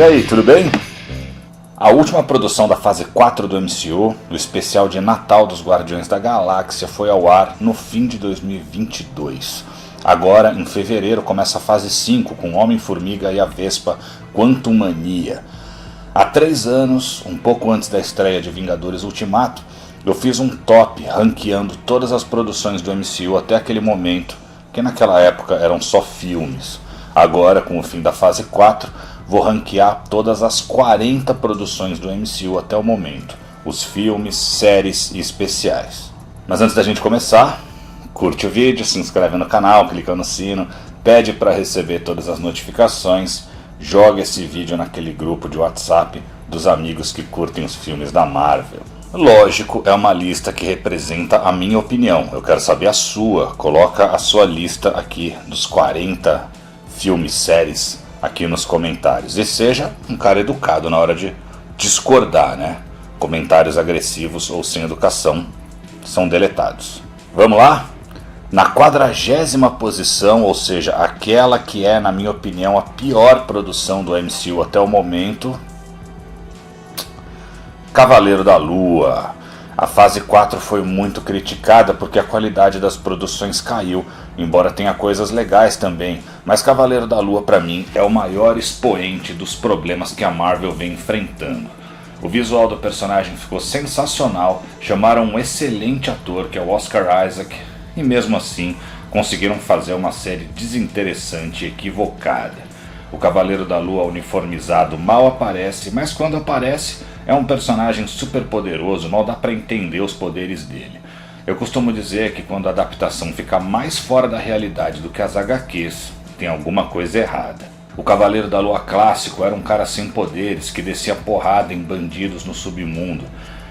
E aí, tudo bem? A última produção da fase 4 do MCU, o especial de Natal dos Guardiões da Galáxia, foi ao ar no fim de 2022. Agora, em fevereiro, começa a fase 5 com Homem-Formiga e a Vespa Quantumania. Há 3 anos, um pouco antes da estreia de Vingadores Ultimato, eu fiz um top ranqueando todas as produções do MCU até aquele momento, que naquela época eram só filmes. Agora, com o fim da fase 4, vou ranquear todas as 40 produções do MCU até o momento, os filmes, séries e especiais. Mas antes da gente começar, curte o vídeo, se inscreve no canal, clica no sino, pede para receber todas as notificações, joga esse vídeo naquele grupo de WhatsApp dos amigos que curtem os filmes da Marvel. Lógico, é uma lista que representa a minha opinião, eu quero saber a sua, coloca a sua lista aqui dos 40 filmes, séries, aqui nos comentários. E seja um cara educado na hora de discordar, né? Comentários agressivos ou sem educação são deletados. Vamos lá? Na 40ª posição, ou seja, aquela que é, na minha opinião, a pior produção do MCU até o momento, Cavaleiro da Lua. A fase 4 foi muito criticada porque a qualidade das produções caiu, embora tenha coisas legais também, mas Cavaleiro da Lua para mim é o maior expoente dos problemas que a Marvel vem enfrentando. O visual do personagem ficou sensacional, chamaram um excelente ator que é o Oscar Isaac, e mesmo assim conseguiram fazer uma série desinteressante e equivocada. O Cavaleiro da Lua uniformizado mal aparece, mas quando aparece é um personagem super poderoso, mal dá para entender os poderes dele. Eu costumo dizer que quando a adaptação fica mais fora da realidade do que as HQs, tem alguma coisa errada. O Cavaleiro da Lua clássico era um cara sem poderes que descia porrada em bandidos no submundo.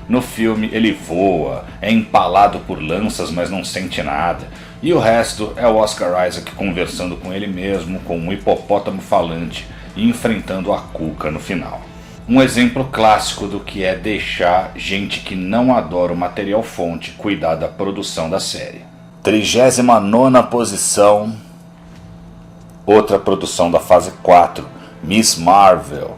No filme ele voa, é empalado por lanças mas não sente nada. E o resto é o Oscar Isaac conversando com ele mesmo, com um hipopótamo falante e enfrentando a Cuca no final. Um exemplo clássico do que é deixar gente que não adora o material fonte cuidar da produção da série. 39ª posição, outra produção da fase 4, Miss Marvel.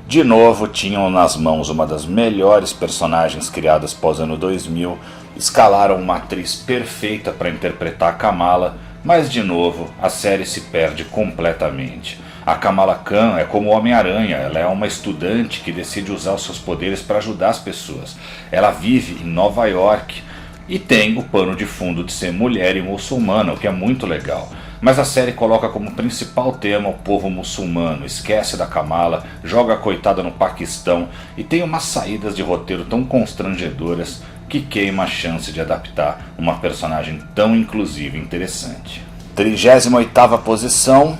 De novo tinham nas mãos uma das melhores personagens criadas pós ano 2000, escalaram uma atriz perfeita para interpretar a Kamala, mas de novo a série se perde completamente. A Kamala Khan é como o Homem-Aranha, ela é uma estudante que decide usar os seus poderes para ajudar as pessoas. Ela vive em Nova York e tem o pano de fundo de ser mulher e muçulmana, o que é muito legal. Mas a série coloca como principal tema o povo muçulmano, esquece da Kamala, joga a coitada no Paquistão e tem umas saídas de roteiro tão constrangedoras que queima a chance de adaptar uma personagem tão inclusiva e interessante. 38ª posição,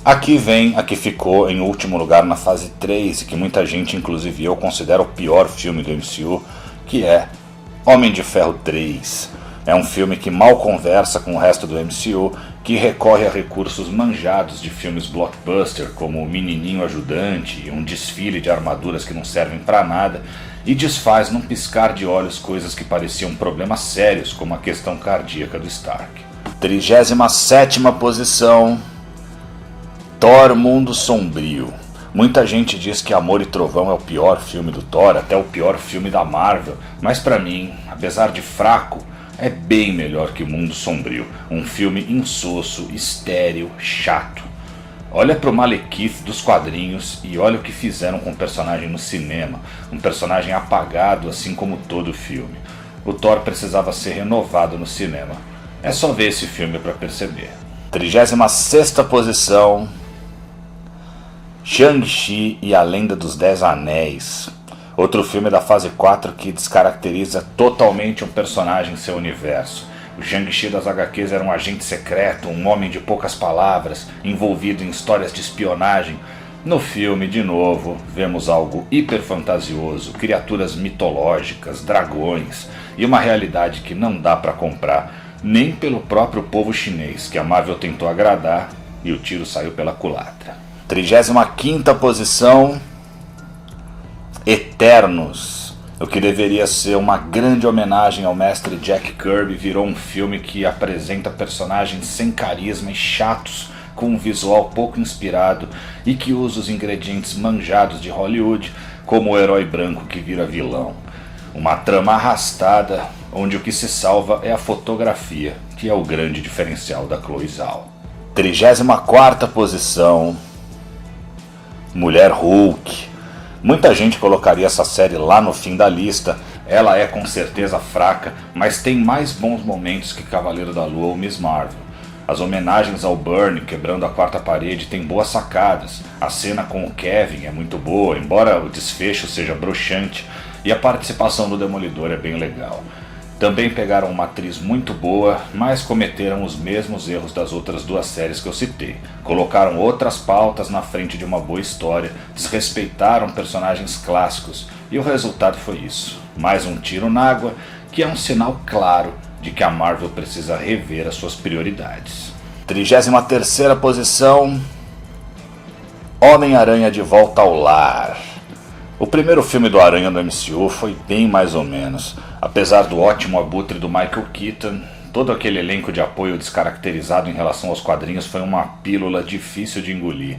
aqui vem a que ficou em último lugar na fase 3 e que muita gente, inclusive eu, considera o pior filme do MCU, que é Homem de Ferro 3. É um filme que mal conversa com o resto do MCU, que recorre a recursos manjados de filmes blockbuster, como o menininho ajudante e um desfile de armaduras que não servem pra nada, e desfaz num piscar de olhos coisas que pareciam problemas sérios, como a questão cardíaca do Stark. 37ª posição, Thor Mundo Sombrio. Muita gente diz que Amor e Trovão é o pior filme do Thor, até o pior filme da Marvel, mas pra mim, apesar de fraco, é bem melhor que Mundo Sombrio, um filme insosso, estéril, chato. Olha pro Malekith dos quadrinhos e olha o que fizeram com o personagem no cinema, um personagem apagado assim como todo o filme. O Thor precisava ser renovado no cinema. É só ver esse filme para perceber. 36ª posição, Shang-Chi e a Lenda dos 10 Anéis. Outro filme da fase 4 que descaracteriza totalmente um personagem em seu universo. O Shang-Chi das HQs era um agente secreto, um homem de poucas palavras, envolvido em histórias de espionagem. No filme, de novo, vemos algo hiper fantasioso, criaturas mitológicas, dragões e uma realidade que não dá para comprar nem pelo próprio povo chinês, que a Marvel tentou agradar e o tiro saiu pela culatra. 35ª posição, Eternos. O que deveria ser uma grande homenagem ao mestre Jack Kirby virou um filme que apresenta personagens sem carisma e chatos, com um visual pouco inspirado e que usa os ingredientes manjados de Hollywood, como o herói branco que vira vilão. Uma trama arrastada, onde o que se salva é a fotografia, que é o grande diferencial da Chloe Zhao. 34ª posição, Mulher Hulk. Muita gente colocaria essa série lá no fim da lista. Ela é com certeza fraca, mas tem mais bons momentos que Cavaleiro da Lua ou Miss Marvel. As homenagens ao Burnie quebrando a quarta parede tem boas sacadas. A cena com o Kevin é muito boa, embora o desfecho seja broxante, e a participação do Demolidor é bem legal. Também pegaram uma atriz muito boa, mas cometeram os mesmos erros das outras duas séries que eu citei. Colocaram outras pautas na frente de uma boa história, desrespeitaram personagens clássicos, e o resultado foi isso. Mais um tiro na água, que é um sinal claro de que a Marvel precisa rever as suas prioridades. 33ª posição, Homem-Aranha de Volta ao Lar. O primeiro filme do Aranha no MCU foi bem mais ou menos. Apesar do ótimo abutre do Michael Keaton, todo aquele elenco de apoio descaracterizado em relação aos quadrinhos foi uma pílula difícil de engolir.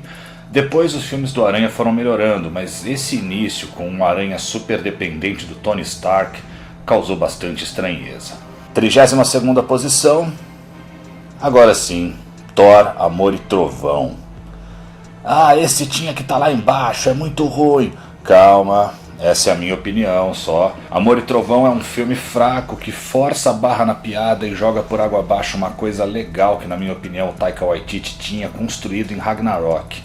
Depois os filmes do Aranha foram melhorando, mas esse início com um Aranha super dependente do Tony Stark causou bastante estranheza. 32ª posição, agora sim, Thor, Amor e Trovão. Ah, esse tinha que estar lá embaixo, é muito ruim. Calma, essa é a minha opinião só. Amor e Trovão é um filme fraco que força a barra na piada e joga por água abaixo uma coisa legal que na minha opinião o Taika Waititi tinha construído em Ragnarok.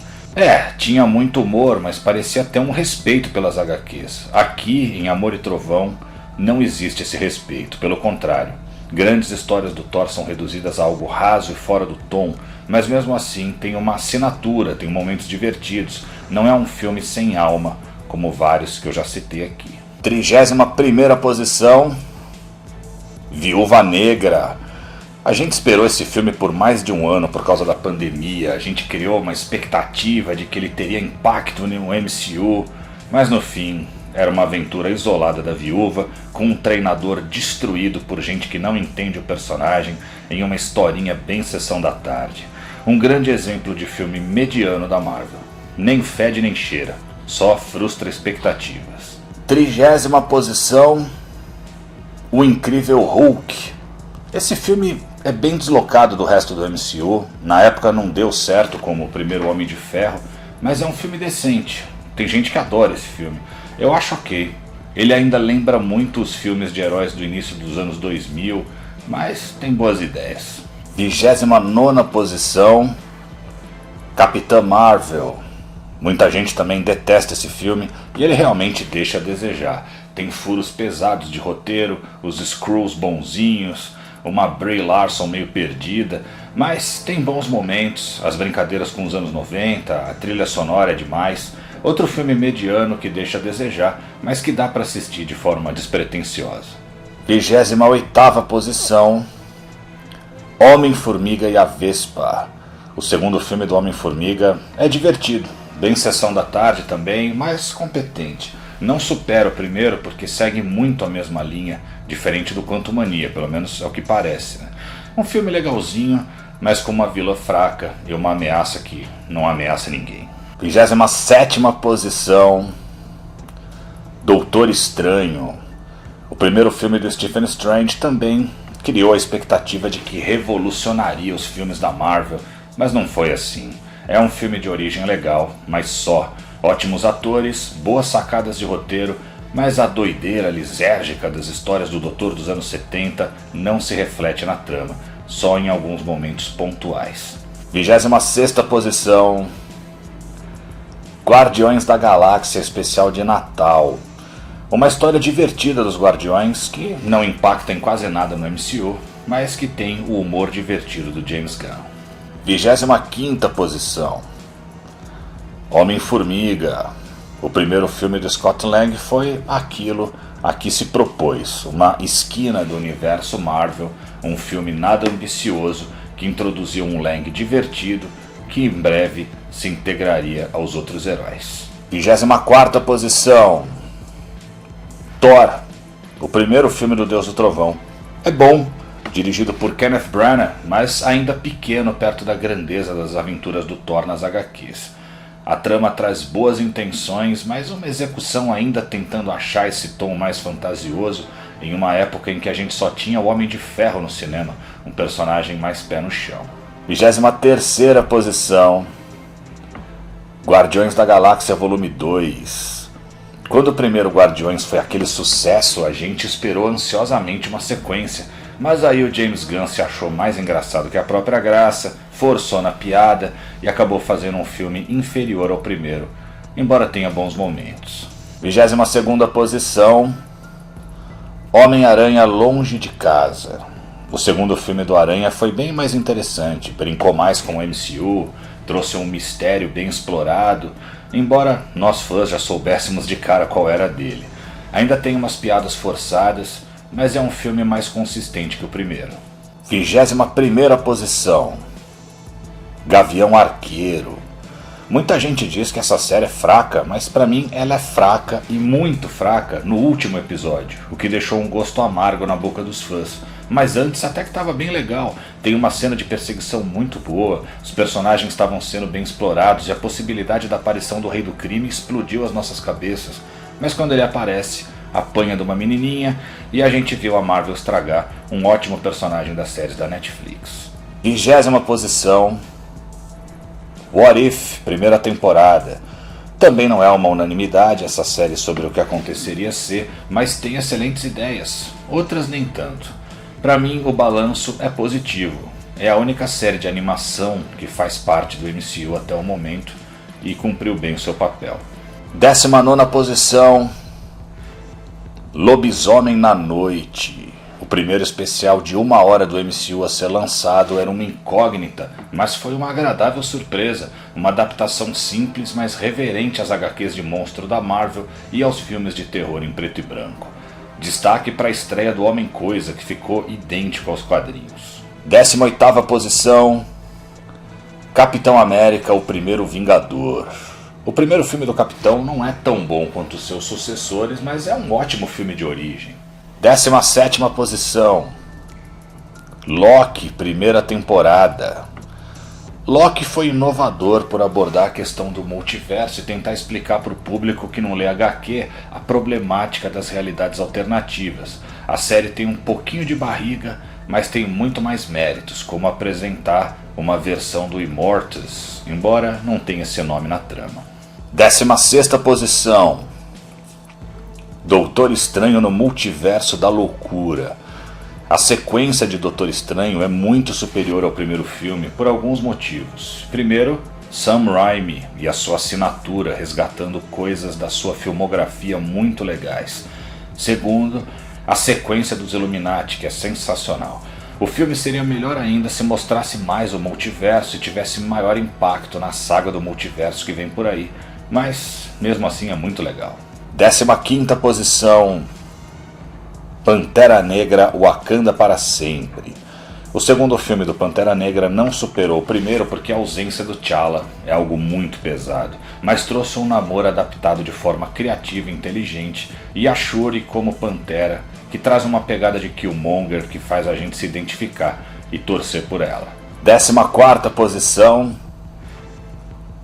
Tinha muito humor, mas parecia até um respeito pelas HQs. Aqui, em Amor e Trovão, não existe esse respeito, pelo contrário. Grandes histórias do Thor são reduzidas a algo raso e fora do tom, mas mesmo assim tem uma assinatura, tem momentos divertidos. Não é um filme sem alma, como vários que eu já citei aqui. 31ª posição, Viúva Negra. A gente esperou esse filme por mais de um ano por causa da pandemia. A gente criou uma expectativa de que ele teria impacto no MCU, mas no fim era uma aventura isolada da viúva, com um treinador destruído por gente que não entende o personagem, em uma historinha bem sessão da tarde. Um grande exemplo de filme mediano da Marvel. Nem fede nem cheira, só frustra expectativas. 30ª posição, O Incrível Hulk. Esse filme é bem deslocado do resto do MCU. Na época não deu certo como o primeiro Homem de Ferro, mas é um filme decente. Tem gente que adora esse filme. Eu acho ok. Ele ainda lembra muito os filmes de heróis do início dos anos 2000, mas tem boas ideias. 29ª posição, Capitã Marvel. Muita gente também detesta esse filme e ele realmente deixa a desejar. Tem furos pesados de roteiro, os Skrulls bonzinhos, uma Brie Larson meio perdida, mas tem bons momentos, as brincadeiras com os anos 90, a trilha sonora é demais. Outro filme mediano que deixa a desejar, mas que dá para assistir de forma despretensiosa. 28ª posição, Homem-Formiga e a Vespa. O segundo filme do Homem-Formiga é divertido, bem sessão da tarde também, mas competente. Não supera o primeiro porque segue muito a mesma linha, diferente do Quantumania, pelo menos é o que parece, né? Um filme legalzinho, mas com uma vilã fraca e uma ameaça que não ameaça ninguém. 27ª posição, Doutor Estranho. O primeiro filme do Stephen Strange também criou a expectativa de que revolucionaria os filmes da Marvel, mas não foi assim. É um filme de origem legal, mas só. Ótimos atores, boas sacadas de roteiro, mas a doideira lisérgica das histórias do Doutor dos anos 70 não se reflete na trama, só em alguns momentos pontuais. 26ª posição, Guardiões da Galáxia Especial de Natal. Uma história divertida dos Guardiões que não impacta em quase nada no MCU, mas que tem o humor divertido do James Gunn. 25ª posição, Homem-Formiga. O primeiro filme de Scott Lang foi aquilo a que se propôs, uma esquina do universo Marvel, um filme nada ambicioso que introduziu um Lang divertido que em breve se integraria aos outros heróis. 24ª posição, Thor, o primeiro filme do Deus do Trovão. É bom, dirigido por Kenneth Branagh, mas ainda pequeno perto da grandeza das aventuras do Thor nas HQs. A trama traz boas intenções, mas uma execução ainda tentando achar esse tom mais fantasioso em uma época em que a gente só tinha o Homem de Ferro no cinema, um personagem mais pé no chão. 23ª posição, Guardiões da Galáxia Volume 2. Quando o primeiro Guardiões foi aquele sucesso, a gente esperou ansiosamente uma sequência, mas aí o James Gunn se achou mais engraçado que a própria graça, forçou na piada e acabou fazendo um filme inferior ao primeiro, embora tenha bons momentos. 22ª posição, Homem-Aranha Longe de Casa. O segundo filme do Aranha foi bem mais interessante, brincou mais com o MCU, trouxe um mistério bem explorado, embora nós fãs já soubéssemos de cara qual era dele. Ainda tem umas piadas forçadas, mas é um filme mais consistente que o primeiro. 21ª posição, Gavião Arqueiro. Muita gente diz que essa série é fraca, mas pra mim ela é fraca e muito fraca no último episódio, o que deixou um gosto amargo na boca dos fãs. Mas antes até que estava bem legal, tem uma cena de perseguição muito boa, os personagens estavam sendo bem explorados e a possibilidade da aparição do Rei do Crime explodiu as nossas cabeças. Mas quando ele aparece, apanha de uma menininha e a gente viu a Marvel estragar um ótimo personagem das séries da Netflix. 20ª posição, What If, primeira temporada. Também não é uma unanimidade essa série sobre o que aconteceria ser, mas tem excelentes ideias, outras nem tanto. Pra mim o balanço é positivo, é a única série de animação que faz parte do MCU até o momento e cumpriu bem o seu papel. 19ª posição, Lobisomem na Noite. O primeiro especial de 1 hora do MCU a ser lançado era uma incógnita, mas foi uma agradável surpresa, uma adaptação simples, mas reverente às HQs de monstro da Marvel e aos filmes de terror em preto e branco. Destaque para a estreia do Homem-Coisa, que ficou idêntico aos quadrinhos. 18ª posição, Capitão América, o Primeiro Vingador. O primeiro filme do Capitão não é tão bom quanto os seus sucessores, mas é um ótimo filme de origem. 17ª posição, Loki, primeira temporada. Loki foi inovador por abordar a questão do multiverso e tentar explicar para o público que não lê HQ a problemática das realidades alternativas. A série tem um pouquinho de barriga, mas tem muito mais méritos, como apresentar uma versão do Immortus, embora não tenha esse nome na trama. 16ª posição, Doutor Estranho no Multiverso da Loucura. A sequência de Doutor Estranho é muito superior ao primeiro filme por alguns motivos. Primeiro, Sam Raimi e a sua assinatura resgatando coisas da sua filmografia muito legais. Segundo, a sequência dos Illuminati, que é sensacional. O filme seria melhor ainda se mostrasse mais o multiverso e tivesse maior impacto na saga do multiverso que vem por aí, mas mesmo assim é muito legal. 15ª posição, Pantera Negra Wakanda para Sempre. O segundo filme do Pantera Negra não superou o primeiro porque a ausência do T'Challa é algo muito pesado, mas trouxe um Namor adaptado de forma criativa e inteligente, e a Shuri como Pantera, que traz uma pegada de Killmonger que faz a gente se identificar e torcer por ela. 14ª posição,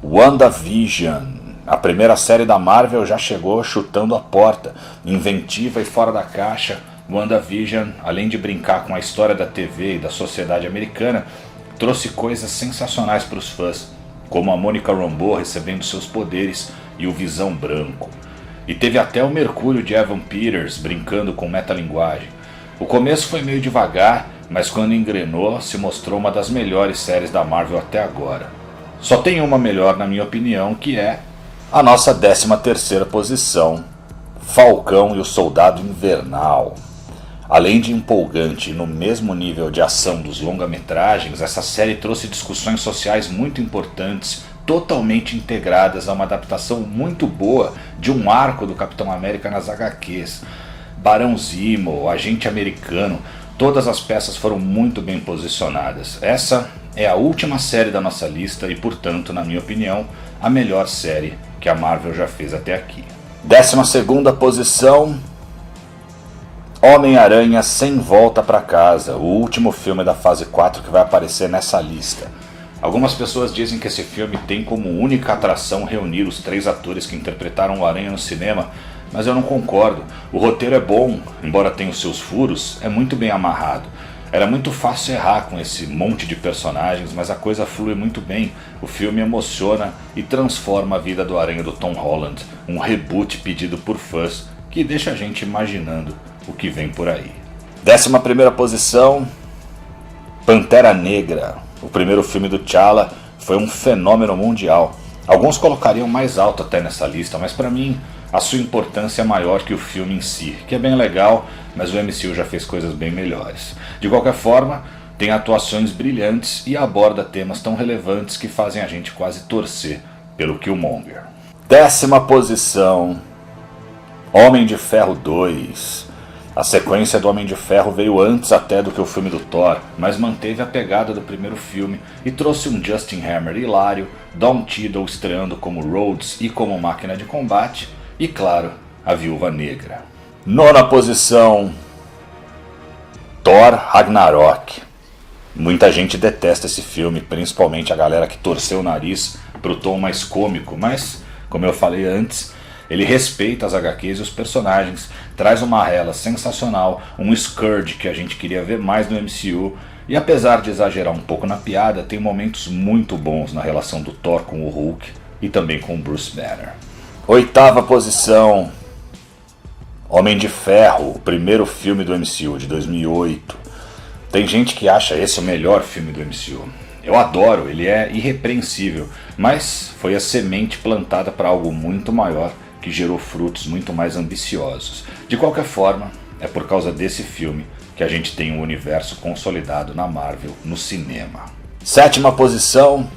WandaVision. A primeira série da Marvel já chegou chutando a porta, inventiva e fora da caixa. WandaVision, além de brincar com a história da TV e da sociedade americana, trouxe coisas sensacionais para os fãs, como a Monica Rambeau recebendo seus poderes e o Visão Branco. E teve até o Mercúrio de Evan Peters brincando com metalinguagem. O começo foi meio devagar, mas quando engrenou se mostrou uma das melhores séries da Marvel até agora. Só tem uma melhor na minha opinião, que é a nossa 13ª posição, Falcão e o Soldado Invernal. Além de empolgante e no mesmo nível de ação dos longa-metragens, essa série trouxe discussões sociais muito importantes, totalmente integradas a uma adaptação muito boa de um arco do Capitão América nas HQs. Barão Zemo, Agente Americano, todas as peças foram muito bem posicionadas. Essa é a última série da nossa lista e, portanto, na minha opinião, a melhor série que a Marvel já fez até aqui. 12ª posição, Homem-Aranha Sem Volta pra Casa, o último filme da fase 4 que vai aparecer nessa lista. Algumas pessoas dizem que esse filme tem como única atração reunir os 3 atores que interpretaram o Aranha no cinema, mas eu não concordo. O roteiro é bom, embora tenha os seus furos, é muito bem amarrado. Era muito fácil errar com esse monte de personagens, mas a coisa flui muito bem. O filme emociona e transforma a vida do Aranha do Tom Holland, um reboot pedido por fãs que deixa a gente imaginando o que vem por aí. 11ª posição, Pantera Negra. O primeiro filme do T'Challa foi um fenômeno mundial. Alguns colocariam mais alto até nessa lista, mas pra mim a sua importância é maior que o filme em si, que é bem legal, mas o MCU já fez coisas bem melhores. De qualquer forma, tem atuações brilhantes e aborda temas tão relevantes que fazem a gente quase torcer pelo Killmonger. 10ª posição, Homem de Ferro 2. A sequência do Homem de Ferro veio antes até do que o filme do Thor, mas manteve a pegada do primeiro filme e trouxe um Justin Hammer hilário, Don Cheadle estreando como Rhodes e como máquina de combate, e claro, a Viúva Negra. 9ª posição, Thor Ragnarok. Muita gente detesta esse filme, principalmente a galera que torceu o nariz pro tom mais cômico, mas, como eu falei antes, ele respeita as HQs e os personagens, traz uma rela sensacional, um Scourge que a gente queria ver mais no MCU, e apesar de exagerar um pouco na piada, tem momentos muito bons na relação do Thor com o Hulk e também com o Bruce Banner. 8ª posição, Homem de Ferro, o primeiro filme do MCU de 2008. Tem gente que acha esse o melhor filme do MCU. Eu adoro, ele é irrepreensível, mas foi a semente plantada para algo muito maior, que gerou frutos muito mais ambiciosos. De qualquer forma, é por causa desse filme que a gente tem um universo consolidado na Marvel no cinema. 7ª posição,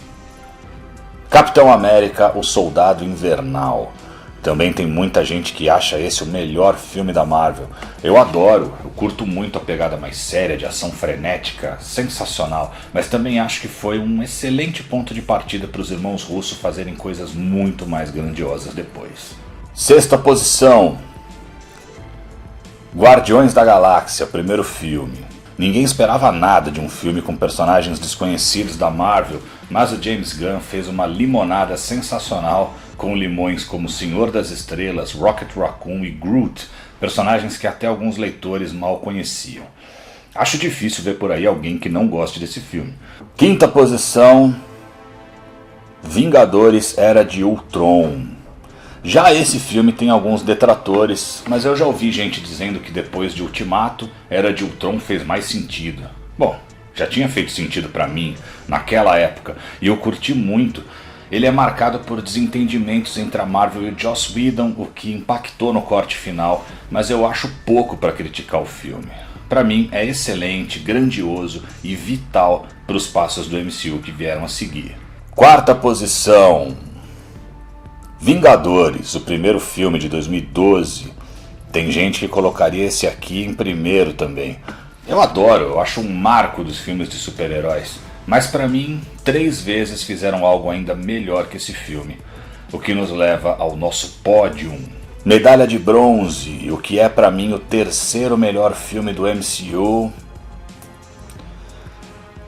Capitão América, o Soldado Invernal. Também tem muita gente que acha esse o melhor filme da Marvel. Eu adoro, eu curto muito a pegada mais séria, de ação frenética, sensacional, mas também acho que foi um excelente ponto de partida para os irmãos Russo fazerem coisas muito mais grandiosas depois. 6ª posição, Guardiões da Galáxia, primeiro filme. Ninguém esperava nada de um filme com personagens desconhecidos da Marvel, mas o James Gunn fez uma limonada sensacional com limões como Senhor das Estrelas, Rocket Raccoon e Groot, personagens que até alguns leitores mal conheciam. Acho difícil ver por aí alguém que não goste desse filme. 5ª posição, Vingadores Era de Ultron. Já esse filme tem alguns detratores, mas eu já ouvi gente dizendo que depois de Ultimato, Era de Ultron fez mais sentido. Bom, já tinha feito sentido pra mim naquela época e eu curti muito. Ele é marcado por desentendimentos entre a Marvel e o Joss Whedon, o que impactou no corte final, mas eu acho pouco para criticar o filme. Para mim é excelente, grandioso e vital para os passos do MCU que vieram a seguir. 4ª posição, Vingadores, o primeiro filme de 2012. Tem gente que colocaria esse aqui em primeiro também. Eu adoro, eu acho um marco dos filmes de super-heróis. Mas para mim, 3 vezes fizeram algo ainda melhor que esse filme. O que nos leva ao nosso pódio. Medalha de bronze, o que é para mim o 3º melhor filme do MCU.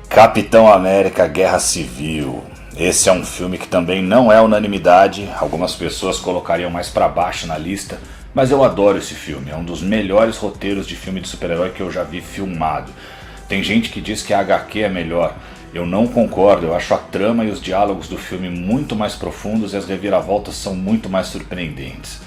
Capitão América Guerra Civil. Esse é um filme que também não é unanimidade. Algumas pessoas colocariam mais para baixo na lista. Mas eu adoro esse filme, é um dos melhores roteiros de filme de super-herói que eu já vi filmado. Tem gente que diz que a HQ é melhor. Eu não concordo, eu acho a trama e os diálogos do filme muito mais profundos e as reviravoltas são muito mais surpreendentes.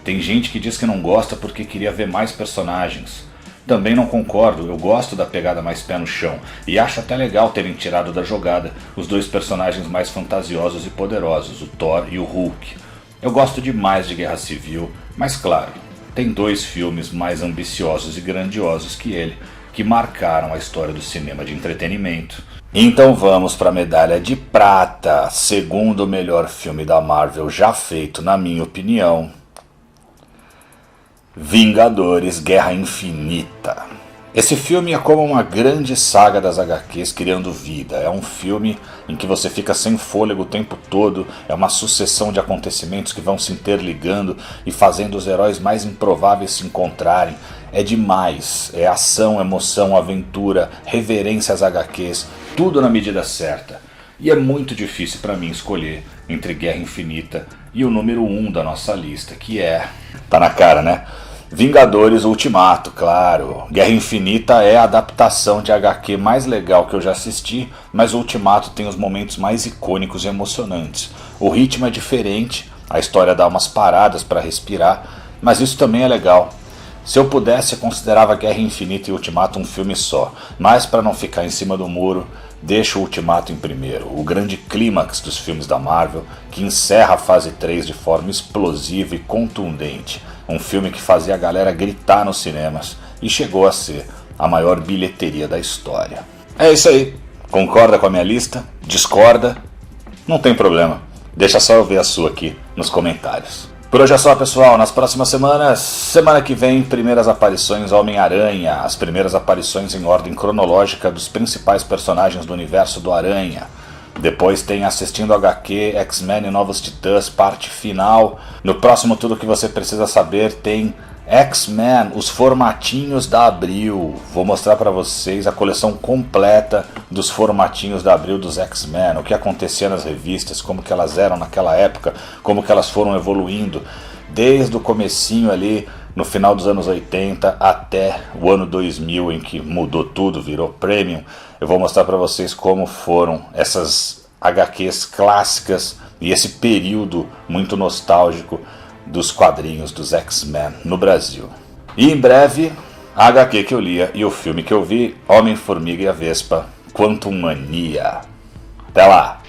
Tem gente que diz que não gosta porque queria ver mais personagens. Também não concordo, eu gosto da pegada mais pé no chão e acho até legal terem tirado da jogada os 2 personagens mais fantasiosos e poderosos, o Thor e o Hulk. Eu gosto demais de Guerra Civil, mas claro, tem 2 filmes mais ambiciosos e grandiosos que ele, que marcaram a história do cinema de entretenimento. Então vamos para a medalha de prata, segundo melhor filme da Marvel já feito, na minha opinião. Vingadores Guerra Infinita. Esse filme é como uma grande saga das HQs criando vida. É um filme em que você fica sem fôlego o tempo todo. É uma sucessão de acontecimentos que vão se interligando e fazendo os heróis mais improváveis se encontrarem. é demais. É ação, emoção, aventura, reverência às HQs, tudo na medida certa. E é muito difícil para mim escolher entre Guerra Infinita e o número 1 da nossa lista, que é... Tá na cara, né? Vingadores Ultimato, claro. Guerra Infinita é a adaptação de HQ mais legal que eu já assisti, mas o Ultimato tem os momentos mais icônicos e emocionantes. O ritmo é diferente, a história dá umas paradas para respirar, mas isso também é legal. Se eu pudesse, eu considerava Guerra Infinita e Ultimato um filme só, mas para não ficar em cima do muro, deixo o Ultimato em primeiro, o grande clímax dos filmes da Marvel, que encerra a fase 3 de forma explosiva e contundente. Um filme que fazia a galera gritar nos cinemas e chegou a ser a maior bilheteria da história. É isso aí. Concorda com a minha lista? Discorda? Não tem problema. Deixa só eu ver a sua aqui nos comentários. Por hoje é só, pessoal. Nas próximas semanas, semana que vem, primeiras aparições Homem-Aranha. As primeiras aparições em ordem cronológica dos principais personagens do universo do Aranha. Depois tem Assistindo HQ, X-Men e Novos Titãs, parte final. No próximo Tudo Que Você Precisa Saber tem X-Men, os formatinhos da Abril. Vou mostrar para vocês a coleção completa dos formatinhos da Abril dos X-Men. O que acontecia nas revistas, como que elas eram naquela época, como que elas foram evoluindo. Desde o comecinho ali, no final dos anos 80 até o ano 2000, em que mudou tudo, virou premium. Eu vou mostrar para vocês como foram essas HQs clássicas e esse período muito nostálgico dos quadrinhos dos X-Men no Brasil. E em breve, a HQ que eu lia e o filme que eu vi, Homem-Formiga e a Vespa, Quantum Mania. Até lá!